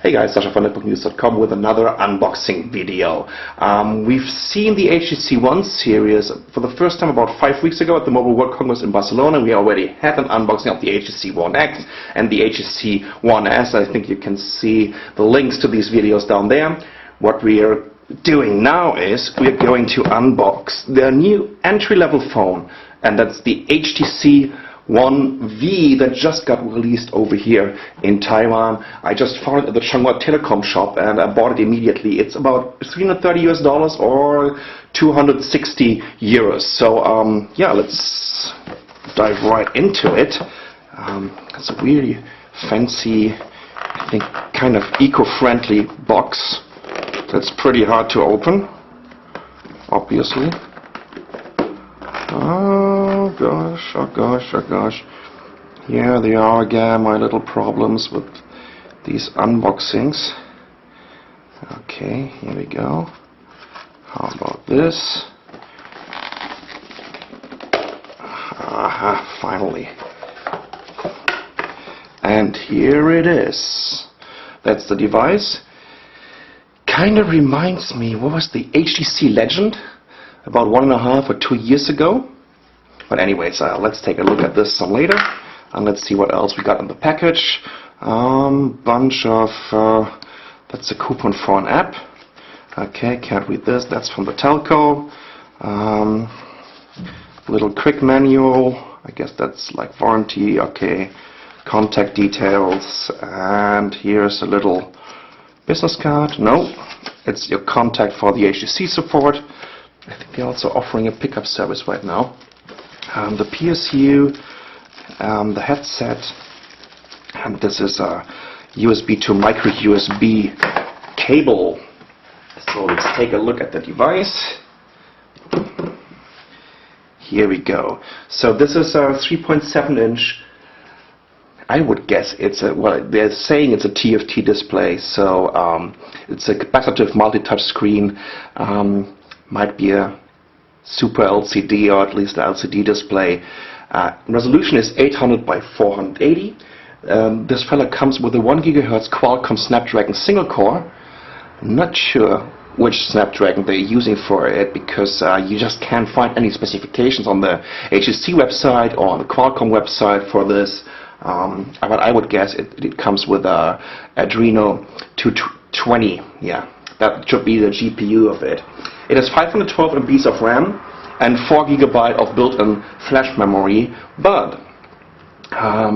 Hey guys, Sasha from netbooknews.com with another unboxing video. We've seen the HTC One series for the first time about 5 weeks ago at the Mobile World Congress in Barcelona. We already had an unboxing of the HTC One X and the HTC One S. I think you can see the links to these videos down there. What we are doing now is we're going to unbox their new entry-level phone, and that's the HTC One V that just got released over here in Taiwan. I just found it at the Shanghai Telecom shop and I bought it immediately. It's about $330 or 260 euros. So yeah, let's dive right into it. It's a really fancy, I think kind of eco-friendly box that's pretty hard to open, obviously. Oh gosh, oh gosh, oh gosh. Here they are again, my little problems with these unboxings. Okay, here we go. How about this? Aha, finally. And here it is. That's the device. Kind of reminds me, what was the HTC Legend? About 1.5 or 2 years ago. But anyways, let's take a look at this some later, and let's see what else we got in the package. Bunch of that's a coupon for an app. Okay, can't read this. That's from the telco. Little quick manual. I guess that's like warranty. Okay, contact details, and here's a little business card. No, it's your contact for the HTC support. I think they're also offering a pickup service right now. The PSU, the headset, and this is a USB to micro USB cable. So let's take a look at the device. Here we go. So this is a 3.7-inch. I would guess it's a, well, they're saying it's a TFT display, so it's a capacitive multi-touch screen. Might be a Super LCD or at least an LCD display. Resolution is 800 by 480. This fella comes with a 1 GHz Qualcomm Snapdragon single core. Not sure which Snapdragon they're using for it, because you just can't find any specifications on the HTC website or on the Qualcomm website for this. But I would guess it comes with a Adreno 220. Yeah, that should be the GPU of it. It has 512 MB of RAM and 4 GB of built-in flash memory, but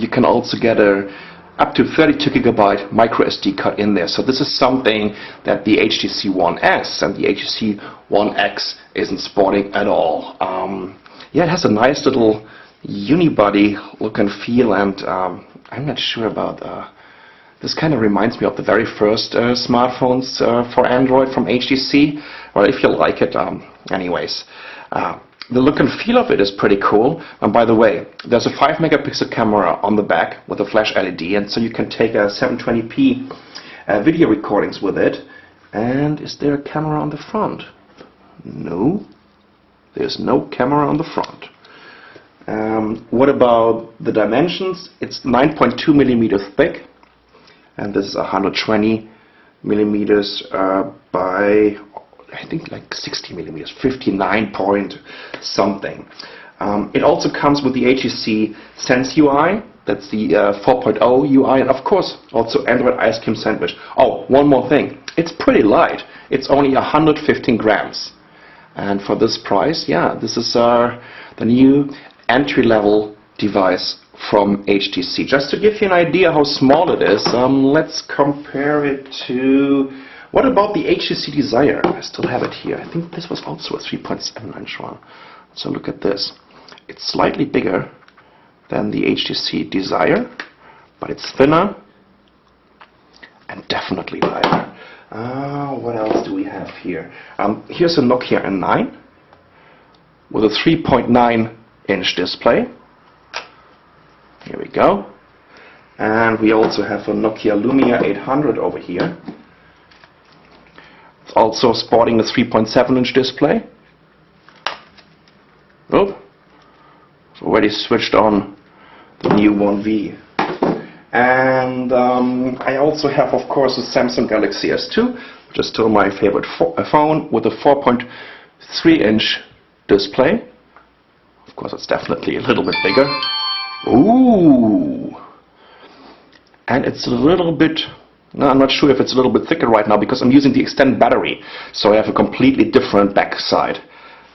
you can also get a up to 32 GB MicroSD card in there. So this is something that the HTC One S and the HTC One X isn't sporting at all. Yeah, it has a nice little unibody look and feel, and I'm not sure about this. Kind of reminds me of the very first smartphones for Android from HTC. Well, if you like it, anyways. The look and feel of it is pretty cool. And by the way, there's a 5 megapixel camera on the back with a flash LED, and so you can take a 720p video recordings with it. And is there a camera on the front? No, there's no camera on the front. What about the dimensions? It's 9.2 millimeters thick, and this is 120 millimeters by, I think, like 60 millimeters, 59 point something. It also comes with the HTC Sense UI, that's the 4.0 UI, and of course also Android Ice Cream Sandwich. Oh, one more thing, it's pretty light. It's only 115 grams, and for this price, yeah, this is the new entry-level device from HTC. Just to give you an idea how small it is, let's compare it to, what about the HTC Desire? I still have it here. I think this was also a 3.7-inch one. So look at this. It's slightly bigger than the HTC Desire, but it's thinner and definitely lighter. What else do we have here? Here's a Nokia N9 with a 3.9-inch display. Here we go. And we also have a Nokia Lumia 800 over here. It's also sporting a 3.7-inch display. Oh, it's already switched on the new One V. And I also have, of course, a Samsung Galaxy S2, which is still my favorite phone, with a 4.3-inch display. Of course, it's definitely a little bit bigger. Ooh! And it's a little bit, no, I'm not sure if it's a little bit thicker right now because I'm using the extended battery, so I have a completely different backside.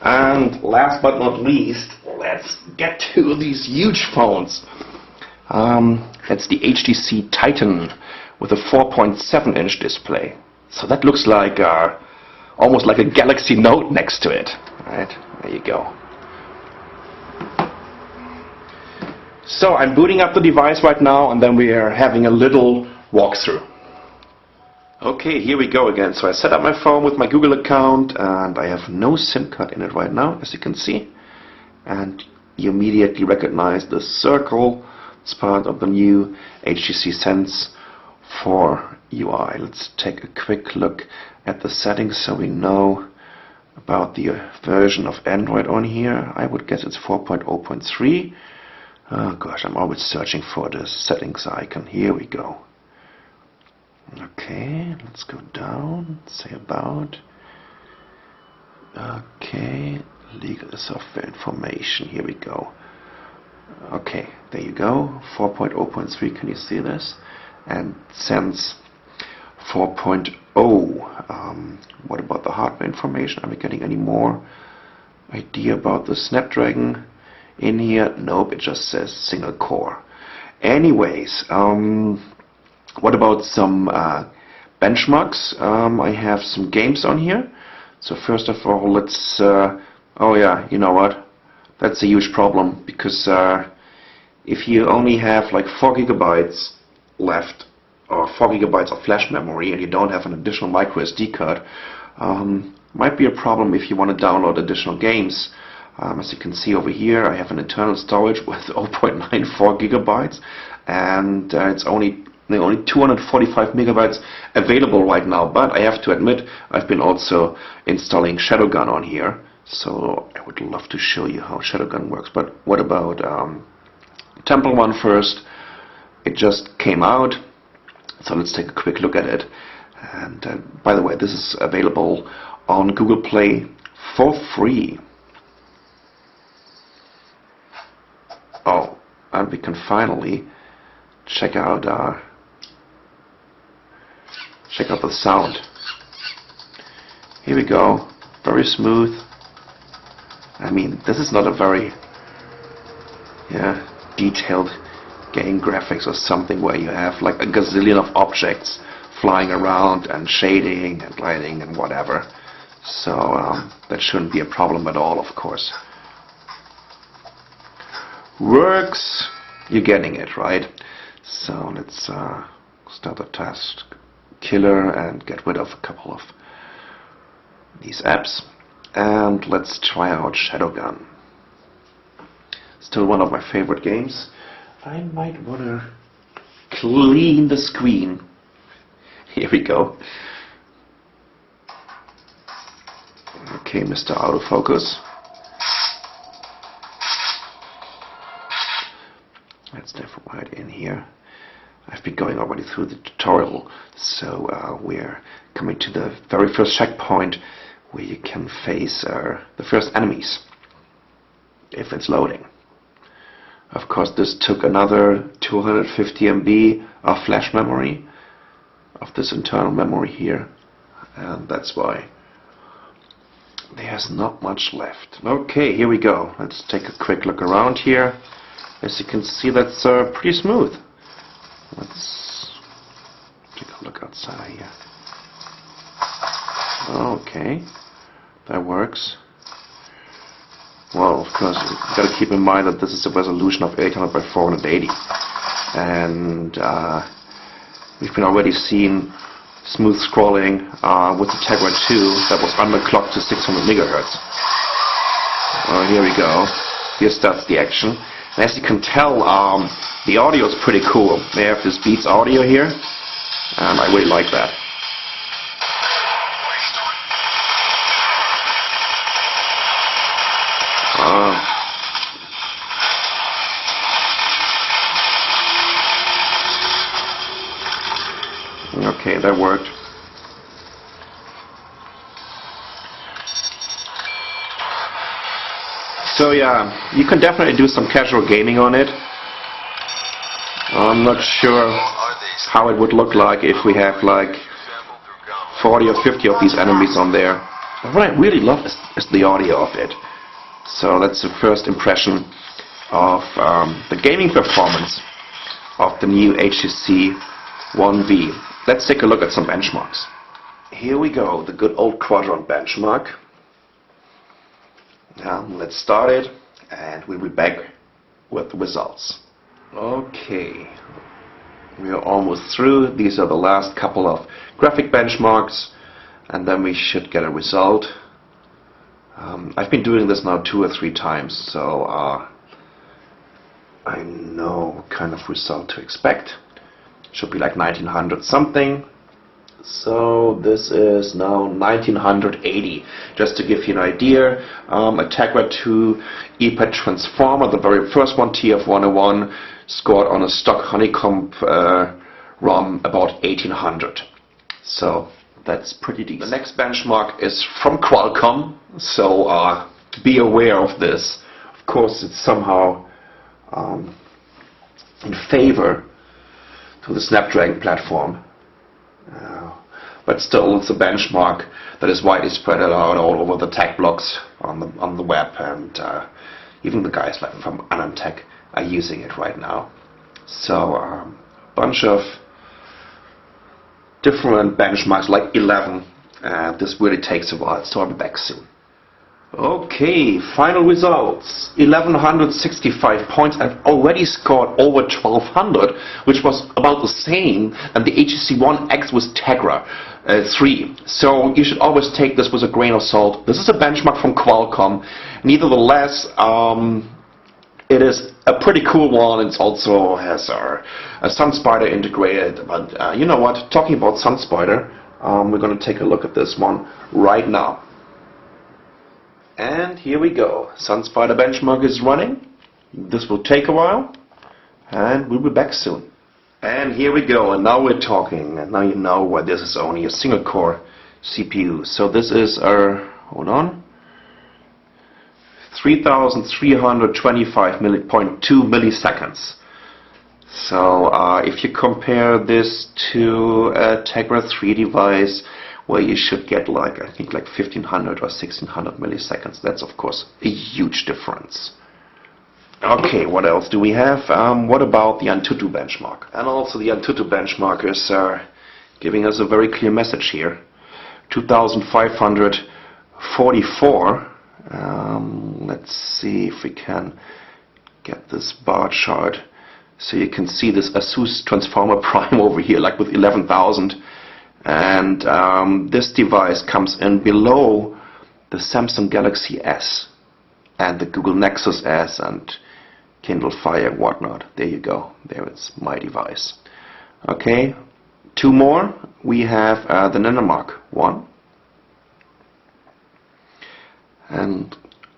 And last but not least, let's get to these huge phones. That's the HTC Titan with a 4.7-inch display. So that looks like almost like a Galaxy Note next to it. Right, there you go. So I'm booting up the device right now, and then we are having a little walkthrough. Okay, here we go again. So I set up my phone with my Google account, and I have no SIM card in it right now, as you can see. And you immediately recognize the circle. It's part of the new HTC Sense 4 UI. Let's take a quick look at the settings so we know about the version of Android on here. I would guess it's 4.0.3. Oh gosh, I'm always searching for the settings icon. Here we go. Okay, let's go down, say about. Okay, legal software information. Here we go. Okay, there you go. 4.0.3, can you see this? And Sense 4.0. What about the hardware information? Are we getting any more idea about the Snapdragon in here? Nope, it just says single core. Anyways, what about some benchmarks? I have some games on here. So first of all, let's oh yeah, you know what? That's a huge problem, because if you only have like 4 gigabytes left, or 4 gigabytes of flash memory, and you don't have an additional microSD card, might be a problem if you want to download additional games. As you can see over here, I have an internal storage with 0.94 gigabytes, and it's only 245 megabytes available right now. But I have to admit, I've been also installing Shadowgun on here, so I would love to show you how Shadowgun works. But what about Temple Run first? It just came out, so let's take a quick look at it. And by the way, this is available on Google Play for free. Oh, and we can finally check out the sound. Here we go, very smooth. I mean, this is not a very detailed game graphics or something where you have like a gazillion of objects flying around and shading and lighting and whatever. So that shouldn't be a problem at all, of course. Works, you're getting it, right? So let's start the task killer and get rid of a couple of these apps, and let's try out Shadowgun. Still one of my favorite games. I might want to clean the screen. Here we go. Okay, Mr. Autofocus. Let's dive right in here. I've been going already through the tutorial, so we're coming to the very first checkpoint where you can face the first enemies, if it's loading. Of course, this took another 250 MB of flash memory, of this internal memory here, and that's why there's not much left. Okay, here we go. Let's take a quick look around here. As you can see, that's pretty smooth. Let's take a look outside here. Okay, that works. Well, of course, you've got to keep in mind that this is a resolution of 800 by 480, and we've been already seeing smooth scrolling with the Tegra 2 that was underclocked to 600 megahertz. Well, here we go. Here starts the action. And as you can tell, the audio is pretty cool. They have this Beats audio here, and I really like that. Okay, that worked. So yeah, you can definitely do some casual gaming on it. I'm not sure how it would look like if we have like 40 or 50 of these enemies on there. What I really love is the audio of it. So that's the first impression of the gaming performance of the new HTC One V. Let's take a look at some benchmarks. Here we go, the good old quadrant benchmark. Now let's start it and we'll be back with the results. Okay, we are almost through. These are the last couple of graphic benchmarks and then we should get a result. I've been doing this now 2 or 3 times, so I know what kind of result to expect. Should be like 1900 something. So this is now 1980. Just to give you an idea, a Tegra 2 EPAD transformer, the very first one, TF101, scored on a stock Honeycomb ROM about 1800. So that's pretty decent. The next benchmark is from Qualcomm, so be aware of this. Of course, it's somehow in favor to the Snapdragon platform. But still, it's a benchmark that is widely spread out all over the tech blogs on the web, and even the guys like from Anantech are using it right now. So a bunch of different benchmarks, like 11. This really takes a while, so I'll be back soon. Okay, final results. 1165 points. I've already scored over 1200, which was about the same, and the HTC One X was Tegra 3. So you should always take this with a grain of salt. This is a benchmark from Qualcomm. Nevertheless, it is a pretty cool one. It also has a SunSpider integrated. But you know what? Talking about SunSpider, we're going to take a look at this one right now. And here we go. SunSpider benchmark is running. This will take a while, and we'll be back soon. And here we go. And now we're talking. And now you know why this is only a single core CPU. So this is our, hold on, 3325.2 milliseconds. So if you compare this to a Tegra 3 device, where you should get like, I think like 1500 or 1600 milliseconds. That's of course a huge difference. Okay, what else do we have? What about the Antutu benchmark? And also the Antutu benchmark is giving us a very clear message here. 2544. Let's see if we can get this bar chart. So you can see this ASUS Transformer Prime over here, like with 11,000. And this device comes in below the Samsung Galaxy S and the Google Nexus S and Kindle Fire and whatnot. There you go. There it's my device. Okay, 2 more. We have the Nanomark one. And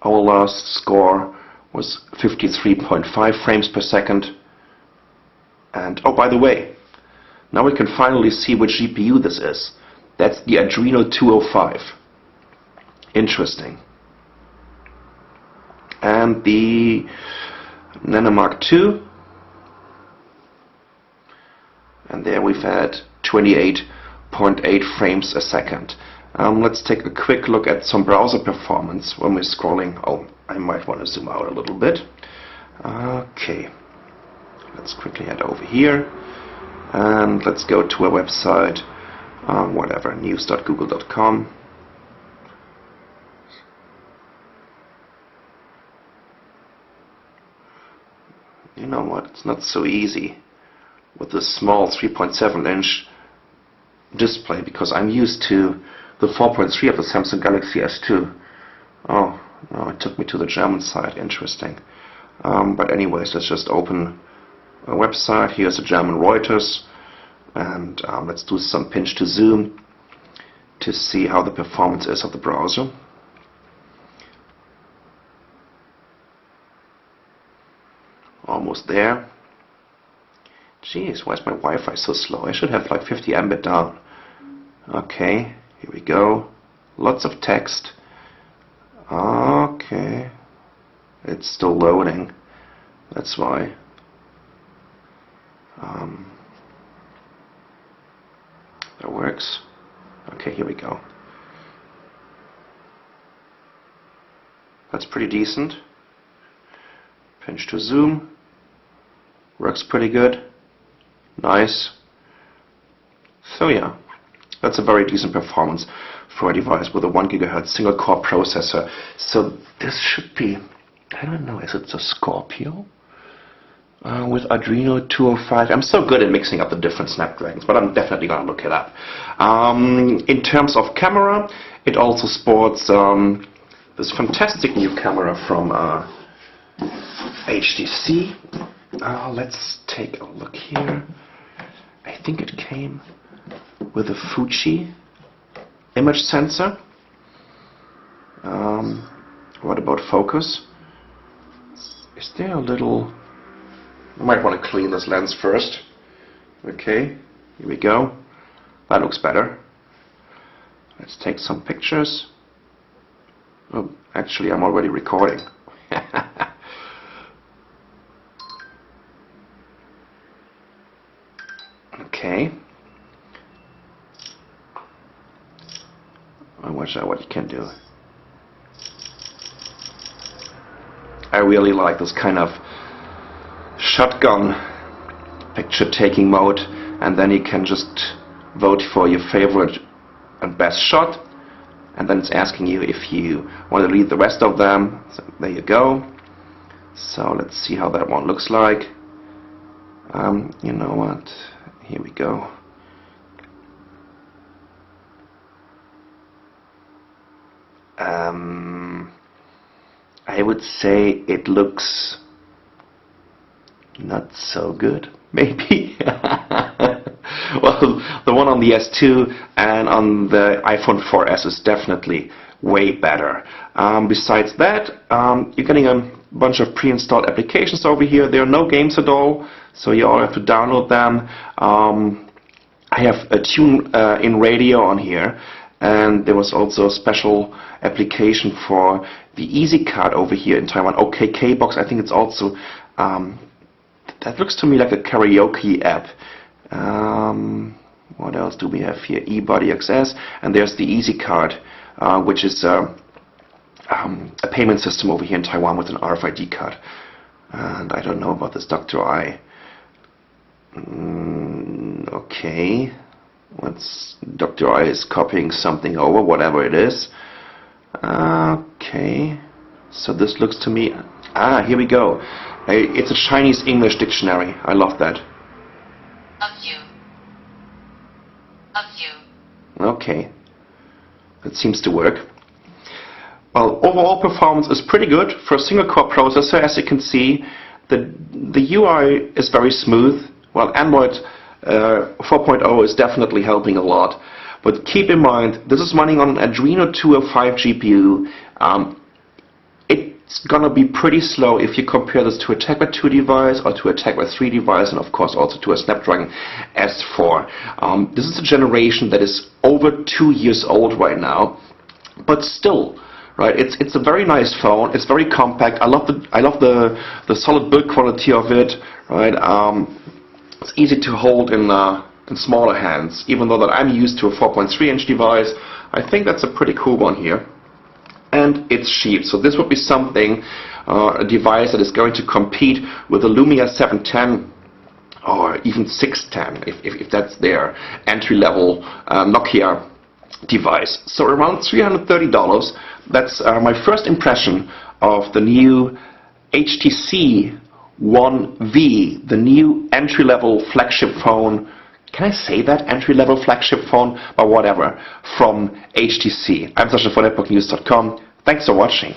our last score was 53.5 frames per second. And oh, by the way, now we can finally see which GPU this is. That's the Adreno 205. Interesting. And the Nanomark 2. And there we've had 28.8 frames a second. Let's take a quick look at some browser performance when we're scrolling. Oh, I might want to zoom out a little bit. Okay. Let's quickly head over here. And let's go to a website, whatever, news.google.com. You know what, it's not so easy with this small 3.7-inch display, because I'm used to the 4.3 of the Samsung Galaxy S2. Oh, no, it took me to the German side, interesting. But anyways, let's just open a website. Here's a German Reuters, and let's do some pinch to zoom to see how the performance is of the browser. Almost there. Jeez, why is my Wi-Fi so slow? I should have like 50 Mbit down. Okay, here we go. Lots of text. Okay. It's still loading. That's why. That works. Okay, here we go. That's pretty decent. Pinch to zoom. Works pretty good. Nice. So yeah, that's a very decent performance for a device with a 1 GHz single core processor. So this should be, I don't know, is it a Scorpio? With Adreno 205. I'm so good at mixing up the different Snapdragons, but I'm definitely going to look it up. In terms of camera, it also sports this fantastic new camera from HTC. Let's take a look here. I think it came with a Fuji image sensor. What about focus? Is there a little... I might want to clean this lens first. Okay, here we go. That looks better. Let's take some pictures. Oh, actually, I'm already recording. Okay. I'll watch out what you can do. I really like this kind of shotgun picture taking mode, and then you can just vote for your favorite and best shot, and then it's asking you if you want to delete the rest of them. So there you go. So let's see how that one looks like. You know what, here we go. I would say it looks not so good, maybe. Well, the one on the S2 and on the iPhone 4S is definitely way better. Besides that, you're getting a bunch of pre-installed applications over here. There are no games at all, so you all have to download them. I have a tune-in radio on here, and there was also a special application for the Easy Card over here in Taiwan. OKK Box, I think it's also... that looks to me like a karaoke app. What else do we have here? eBody XS, and there's the Easy Card, which is a payment system over here in Taiwan with an RFID card. And I don't know about this Dr. I. Okay, Dr. I is copying something over, whatever it is. Okay, so this looks to me... here we go. It's a Chinese-English dictionary. I love that. Okay, that seems to work. Well, overall performance is pretty good for a single-core processor. As you can see, the UI is very smooth. Well, Android 4.0 is definitely helping a lot. But keep in mind, this is running on an Adreno 205 GPU. It's gonna be pretty slow if you compare this to a Tegra 2 device or to a Tegra 3 device, and of course also to a Snapdragon S4. This is a generation that is over 2 years old right now, but still, right? It's a very nice phone. It's very compact. I love the solid build quality of it, right? It's easy to hold in smaller hands. Even though that I'm used to a 4.3-inch device, I think that's a pretty cool one here. And it's cheap, so this would be something, a device that is going to compete with the Lumia 710 or even 610, if that's their entry-level Nokia device. So around $330. That's my first impression of the new HTC One V, the new entry-level flagship phone. Can I say that? Entry-level flagship phone, or whatever, from HTC. I'm Sascha von netbooknews.com. Thanks for watching.